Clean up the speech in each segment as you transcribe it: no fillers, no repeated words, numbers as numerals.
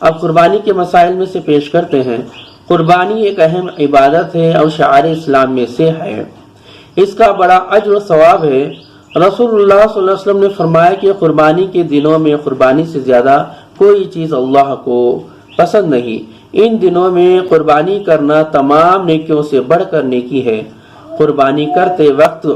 اب قربانی کے مسائل میں سے پیش کرتے ہیں۔ قربانی ایک اہم عبادت ہے اور شعائر اسلام میں سے ہے، اس کا بڑا اجر و ثواب ہے۔ رسول اللہ صلی اللہ علیہ وسلم نے فرمایا کہ قربانی کے دنوں میں قربانی سے زیادہ کوئی چیز اللہ کو پسند نہیں۔ ان دنوں میں قربانی کرنا تمام نیکیوں سے بڑھ کر نیکی ہے۔ قربانی کرتے وقت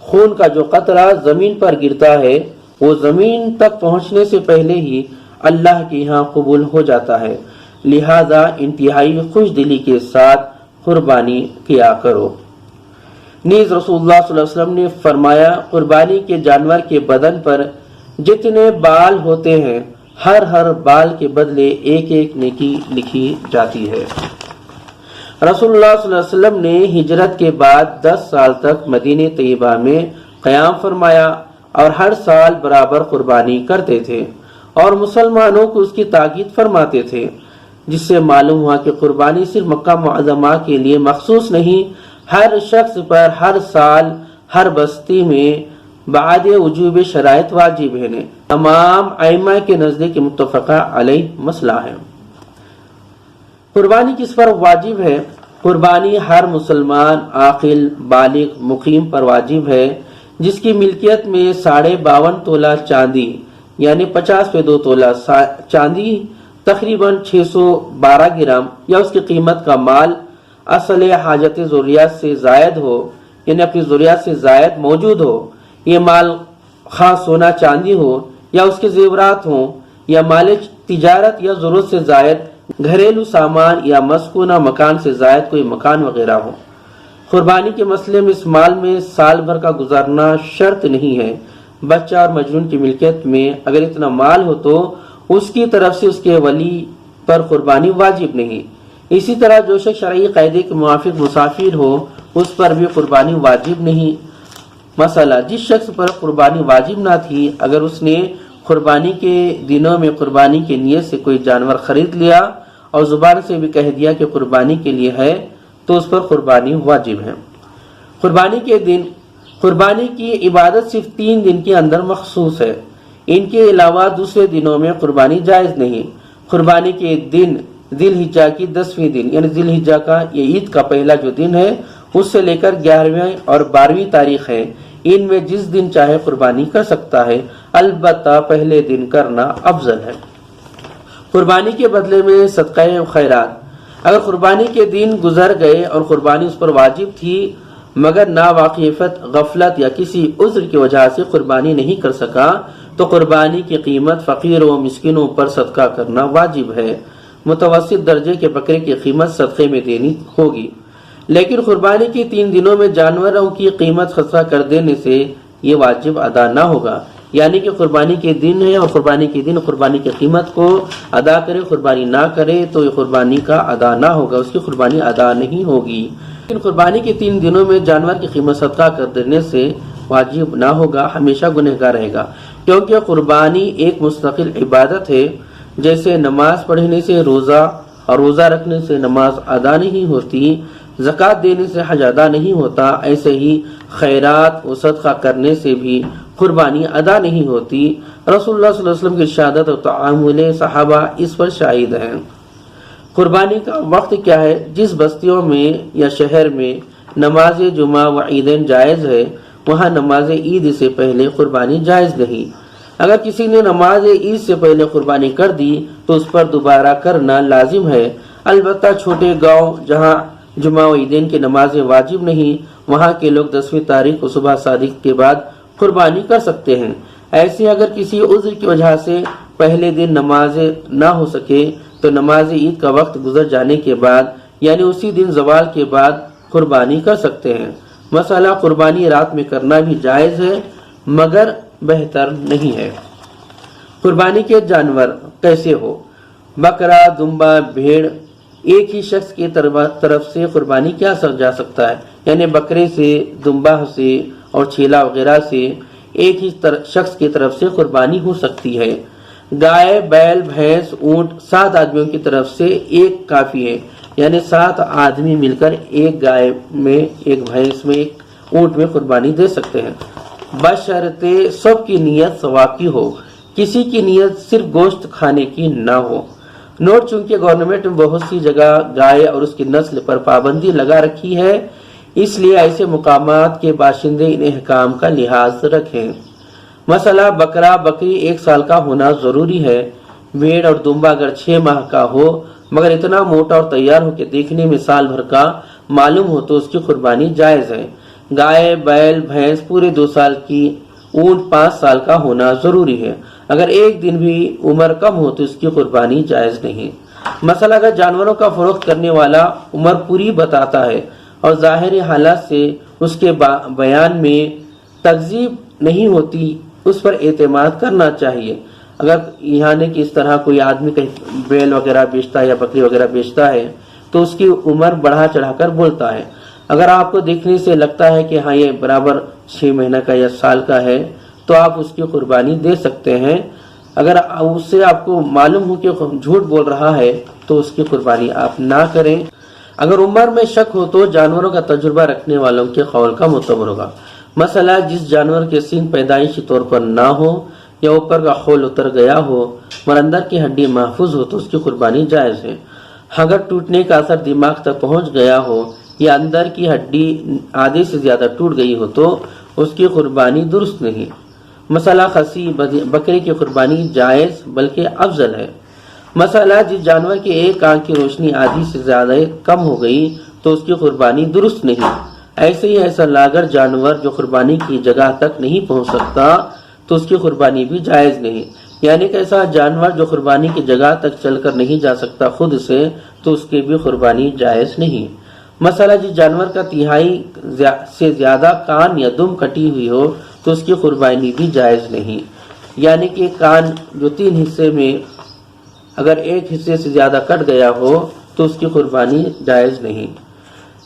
خون کا جو قطرہ زمین پر گرتا ہے وہ زمین تک پہنچنے سے پہلے ہی اللہ کے یہاں قبول ہو جاتا ہے، لہذا انتہائی خوش دلی کے ساتھ قربانی کیا کرو۔ نیز رسول اللہ صلی اللہ علیہ وسلم نے فرمایا، قربانی کے جانور کے بدن پر جتنے بال ہوتے ہیں ہر بال کے بدلے ایک ایک نیکی لکھی جاتی ہے۔ رسول اللہ صلی اللہ علیہ وسلم نے ہجرت کے بعد 10 سال تک مدینہ طیبہ میں قیام فرمایا اور ہر سال برابر قربانی کرتے تھے اور مسلمانوں کو اس کی تاکید فرماتے تھے، جس سے معلوم ہوا کہ قربانی صرف مکہ معظمہ کے لیے مخصوص نہیں، ہر شخص پر ہر سال ہر بستی میں بعد وجوب شرائط واجب ہے۔ تمام ائمہ کے نزدیک متفقہ علیہ مسئلہ ہے۔ قربانی کس پر واجب ہے؟ قربانی ہر مسلمان عاقل بالغ مقیم پر واجب ہے جس کی ملکیت میں 52.5 تولہ چاندی یعنی 50 تولہ چاندی تقریباً 612 گرام یا اس کی قیمت کا مال اصل حاجت ضروریات سے زائد ہو، یعنی اپنی ضروریات سے زائد موجود ہو۔ یہ مال خاص سونا چاندی ہو یا اس کے زیورات ہوں یا مال تجارت یا ضرورت سے زائد گھریلو سامان یا مسکونہ مکان سے زائد کوئی مکان وغیرہ ہو۔ قربانی کے مسئلے میں اس مال میں سال بھر کا گزارنا شرط نہیں ہے۔ بچہ اور مجنون کی ملکیت میں اگر اتنا مال ہو تو اس کی طرف سے اس کے ولی پر قربانی واجب نہیں۔ اسی طرح جو شخص شرعی قاعدے کے موافق مسافر ہو اس پر بھی قربانی واجب نہیں۔ مسئلہ، جس شخص پر قربانی واجب نہ تھی اگر اس نے قربانی کے دنوں میں قربانی کی نیت سے کوئی جانور خرید لیا اور زبان سے بھی کہہ دیا کہ قربانی کے لیے ہے تو اس پر قربانی واجب ہے۔ قربانی کے دن، قربانی کی عبادت صرف 3 دن کے اندر مخصوص ہے، ان کے علاوہ دوسرے دنوں میں قربانی جائز نہیں۔ قربانی کے دن ذی الحجہ کی 10ویں دن یعنی ذی الحجہ کا یہ عید کا پہلا جو دن ہے اس سے لے کر 11ویں اور 12ویں تاریخ ہے، ان میں جس دن چاہے قربانی کر سکتا ہے، البتہ پہلے دن کرنا افضل ہے۔ قربانی کے بدلے میں صدقہ خیرات، اگر قربانی کے دن گزر گئے اور قربانی اس پر واجب تھی مگر ناواقفیت، غفلت یا کسی عذر کی وجہ سے قربانی نہیں کر سکا تو قربانی کی قیمت فقیروں مسکینوں پر صدقہ کرنا واجب ہے۔ متوسط درجے کے بکرے کی قیمت صدقے میں دینی ہوگی، لیکن قربانی کے 3 دنوں میں جانوروں کی قیمت صدقہ کر دینے سے یہ واجب ادا نہ ہوگا، یعنی کہ قربانی کے دن ہے اور قربانی کے دن قربانی کی قیمت کو ادا کرے، قربانی نہ کرے تو یہ قربانی کا ادا نہ ہوگا، اس کی قربانی ادا نہیں ہوگی۔ لیکن قربانی کے 3 دنوں میں جانور کی قیمت صدقہ کر دینے سے واجب نہ ہوگا، ہمیشہ گنہگار رہے گا، کیونکہ قربانی ایک مستقل عبادت ہے۔ جیسے نماز پڑھنے سے روزہ اور روزہ رکھنے سے نماز ادا نہیں ہوتی، زکوٰۃ دینے سے حج ادا نہیں ہوتا، ایسے ہی خیرات و صدقہ کرنے سے بھی قربانی ادا نہیں ہوتی۔ رسول اللہ صلی اللہ علیہ وسلم کی ارشادات و تعامل صحابہ اس پر شاہد ہیں۔ قربانی کا وقت کیا ہے؟ جس بستیوں میں یا شہر میں نماز جمعہ و عیدین جائز ہے وہاں نماز عید سے پہلے قربانی جائز نہیں۔ اگر کسی نے نماز عید سے پہلے قربانی کر دی تو اس پر دوبارہ کرنا لازم ہے، البتہ چھوٹے گاؤں جہاں جمعہ و عیدین کی نمازیں واجب نہیں وہاں کے لوگ 10ویں تاریخ کو صبح صادق کے بعد قربانی کر سکتے ہیں۔ ایسے اگر کسی عذر کی وجہ سے پہلے دن نماز نہ ہو سکے تو نماز عید کا وقت گزر جانے کے بعد یعنی اسی دن زوال کے بعد قربانی کر سکتے ہیں۔ مسئلہ قربانی رات میں کرنا بھی جائز ہے مگر بہتر نہیں ہے۔ قربانی کے جانور کیسے ہو؟ بکرا، دمبا، بھیڑ، ایک ہی شخص کی طرف سے قربانی کیا جا سکتا ہے، یعنی بکرے سے، دمبا سے اور چھیلا وغیرہ سے ایک ہی شخص کی طرف سے قربانی ہو سکتی ہے۔ گائے، بیل، بھینس، اونٹ 7 آدمیوں کی طرف سے ایک کافی ہے، یعنی 7 آدمی مل کر ایک گائے میں، ایک بھینس میں، ایک اونٹ میں قربانی دے سکتے ہیں، بشرطے سب کی نیت ثواب کی ہو، کسی کی نیت صرف گوشت کھانے کی نہ ہو۔ نوٹ چونکہ گورنمنٹ میں بہت سی جگہ گائے اور اس کی نسل پر پابندی لگا رکھی ہے، اس لیے ایسے مقامات کے باشندے ان احکام کا لحاظ رکھیں۔ مسئلہ بکرا بکری 1 سال کا ہونا ضروری ہے۔ بھیڑ اور دمبا اگر 6 ماہ کا ہو مگر اتنا موٹا اور تیار ہو کہ دیکھنے میں سال بھر کا معلوم ہو تو اس کی قربانی جائز ہے۔ گائے بیل بھینس پورے 2 سال کی، اونٹ 5 سال کا ہونا ضروری ہے۔ اگر 1 دن بھی عمر کم ہو تو اس کی قربانی جائز نہیں۔ مسئلہ اگر جانوروں کا فروخت کرنے والا عمر پوری بتاتا ہے اور ظاہری حالات سے اس کے بیان میں تکذیب نہیں ہوتی، اس پر اعتماد کرنا چاہیے۔ اگر یہاں کہ اس طرح کوئی آدمی کہیں بیل وغیرہ بیچتا ہے یا بکری وغیرہ بیچتا ہے تو اس کی عمر بڑھا چڑھا کر بولتا ہے۔ اگر آپ کو دیکھنے سے لگتا ہے کہ ہاں یہ برابر 6 مہینہ کا یا سال کا ہے تو آپ اس کی قربانی دے سکتے ہیں۔ اگر اس سے آپ کو معلوم ہو کہ جھوٹ بول رہا ہے تو اس کی قربانی آپ نہ کریں۔ اگر عمر میں شک ہو تو جانوروں کا تجربہ رکھنے والوں کے قول کا معتبر ہوگا۔ مسئلہ جس جانور کے سینگ پیدائشی طور پر نہ ہو یا اوپر کا خول اتر گیا ہو اور اندر کی ہڈی محفوظ ہو تو اس کی قربانی جائز ہے۔ اگر ٹوٹنے کا اثر دماغ تک پہنچ گیا ہو یا اندر کی ہڈی آدھے سے زیادہ ٹوٹ گئی ہو تو اس کی قربانی درست نہیں۔ مسئلہ خصی بکری کی قربانی جائز بلکہ افضل ہے۔ مسئلہ جس جانور کے ایک آنکھ کی روشنی آدھی سے زیادہ کم ہو گئی تو اس کی قربانی درست نہیں۔ ایسے ہی ایسا لاگر جانور جو قربانی کی جگہ تک نہیں پہنچ سکتا تو اس کی قربانی بھی جائز نہیں۔ یعنی کہ ایسا جانور جو قربانی کی جگہ تک چل کر نہیں جا سکتا خود سے تو اس کی بھی قربانی جائز نہیں۔ مسئلہ جس جانور کا 1/3 سے زیادہ کان یا دم کٹی ہوئی ہو تو اس کی قربانی بھی جائز نہیں۔ یعنی کہ کان جو 3 حصے میں اگر 1 حصے سے زیادہ کٹ گیا ہو تو اس کی قربانی جائز نہیں۔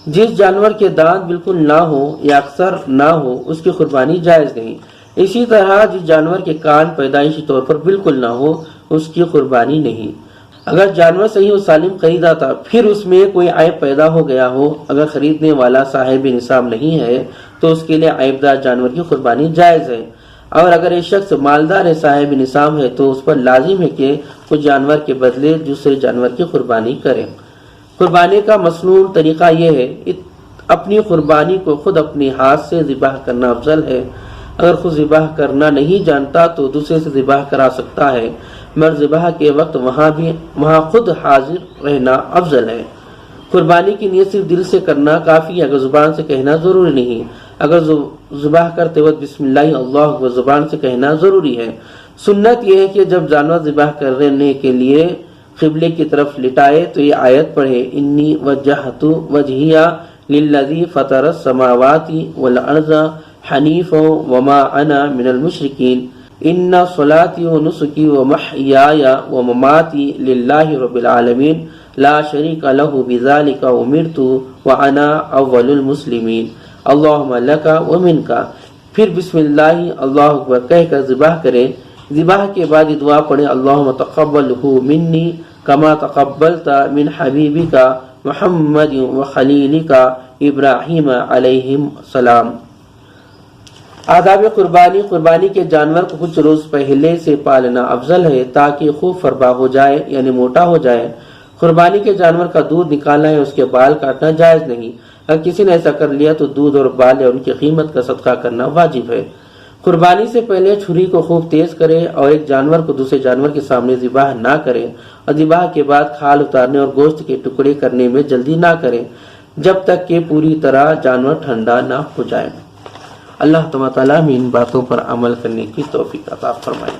جس جانور کے دانت بالکل نہ ہو یا اکثر نہ ہو اس کی قربانی جائز نہیں۔ اسی طرح جس جانور کے کان پیدائشی طور پر بالکل نہ ہو اس کی قربانی نہیں۔ اگر جانور صحیح و سالم خریدا تھا پھر اس میں کوئی عیب پیدا ہو گیا ہو، اگر خریدنے والا صاحب نصاب نہیں ہے تو اس کے لیے عیب دار جانور کی قربانی جائز ہے۔ اور اگر یہ شخص مالدار ہے، صاحب نصاب ہے تو اس پر لازم ہے کہ کچھ جانور کے بدلے دوسرے جانور کی قربانی کرے۔ قربانی کا مصنون طریقہ یہ ہے، اپنی قربانی کو خود اپنے ہاتھ سے ذبح کرنا افضل ہے۔ اگر خود ذبح کرنا نہیں جانتا تو دوسرے سے ذبح کرا سکتا ہے، مگر ذبح کے وقت وہاں خود حاضر رہنا افضل ہے۔ قربانی کی نیت صرف دل سے کرنا کافی ہے، اگر زبان سے کہنا ضروری نہیں۔ اگر ذبح کرتے وقت بسم اللہ اللہ اکبر زبان سے کہنا ضروری ہے۔ سنت یہ ہے کہ جب جانور ذبح کرنے کے لیے قبلے کی طرف لٹائے تو یہ آیت پڑھے، انی وجہت وجہی للذی فطر السماوات والارض حنیفا وما انا من المشرکین ان صلاتی و نسکی و محیای و مماتی للہ رب العالمین لا شریک لہ بذالک امرت وانا اول المسلمین اللہم لکا و منکا۔ پھر بسم اللہ اللہ اکبر کہہ کر ذبح کرے۔ ذبح کے بعد دعا پڑھے، اللہم تقبلہ منی کما تقبلت من حبیبک محمد و خلیلک ابراہیم علیہ السلام۔ آداب قربانی: قربانی کے جانور کو کچھ روز پہلے سے پالنا افضل ہے تاکہ خوب فربا ہو جائے یعنی موٹا ہو جائے۔ قربانی کے جانور کا دودھ نکالنا ہے، اس کے بال کاٹنا جائز نہیں۔ اگر کسی نے ایسا کر لیا تو دودھ اور بال یا ان کی قیمت کا صدقہ کرنا واجب ہے۔ قربانی سے پہلے چھری کو خوب تیز کرے اور ایک جانور کو دوسرے جانور کے سامنے ذبح نہ کرے، اور ذبح کے بعد کھال اتارنے اور گوشت کے ٹکڑے کرنے میں جلدی نہ کرے جب تک کہ پوری طرح جانور ٹھنڈا نہ ہو جائے۔ اللہ تعالیٰ ہمیں ان باتوں پر عمل کرنے کی توفیق عطا فرمائے۔